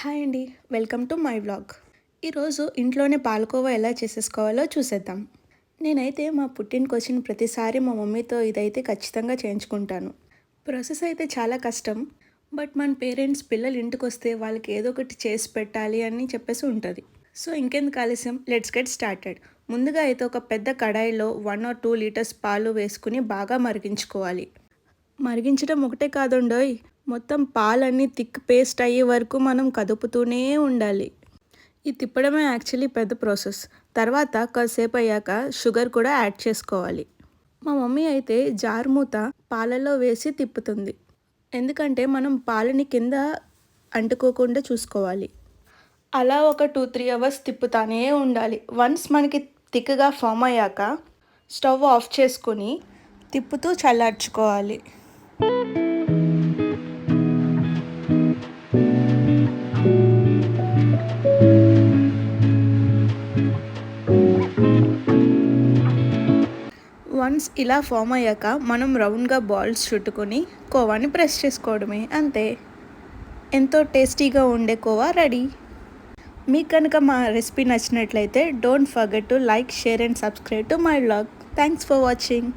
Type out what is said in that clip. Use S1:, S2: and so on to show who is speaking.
S1: Hi అండి. Welcome to my vlog. ఈరోజు ఇంట్లోనే పాలకోవా ఎలా చేసేసుకోవాలో చూసేద్దాం. నేనైతే మా పుట్టినకొచ్చిన ప్రతిసారి మా మమ్మీతో ఇదైతే ఖచ్చితంగా చేయించుకుంటాను. ప్రాసెస్ అయితే చాలా కష్టం. బట్ మన పేరెంట్స్ పిల్లలు ఇంటికొస్తే వాళ్ళకి ఏదో ఒకటి చేసి పెట్టాలి అని చెప్పేసి ఉంటుంది. సో ఇంకెందుకు ఆలస్యం, లెట్స్ గెట్ స్టార్టెడ్. ముందుగా అయితే ఒక పెద్ద కడాయిలో 1 or 2 లీటర్స్ పాలు వేసుకుని బాగా మరిగించుకోవాలి. మరిగించడం ఒకటే కాదండోయ్, మొత్తం పాలన్నీ థిక్ పేస్ట్ అయ్యే వరకు మనం కదుపుతూనే ఉండాలి. ఈ తిప్పడమే యాక్చువల్లీ పెద్ద ప్రాసెస్. తర్వాత కాసేపు అయ్యాక షుగర్ కూడా యాడ్ చేసుకోవాలి. మా మమ్మీ అయితే జార్ మూత పాలలో వేసి తిప్పుతుంది. ఎందుకంటే మనం పాలని కింద అంటుకోకుండా చూసుకోవాలి. అలా ఒక 2-3 అవర్స్ తిప్పుతానే ఉండాలి. వన్స్ మనకి థిక్గా ఫామ్ అయ్యాక స్టవ్ ఆఫ్ చేసుకొని తిప్పుతూ చల్లార్చుకోవాలి. వన్స్ ఇలా ఫామ్ అయ్యాక మనం రౌండ్గా బాల్స్ చుట్టుకొని కోవాని ప్రెస్ చేసుకోవడమే, అంతే. ఎంతో టేస్టీగా ఉండే కోవా రెడీ. మీకు కనుక మా రెసిపీ నచ్చినట్లయితే don't forget to like, share and subscribe to my vlog. Thanks for watching.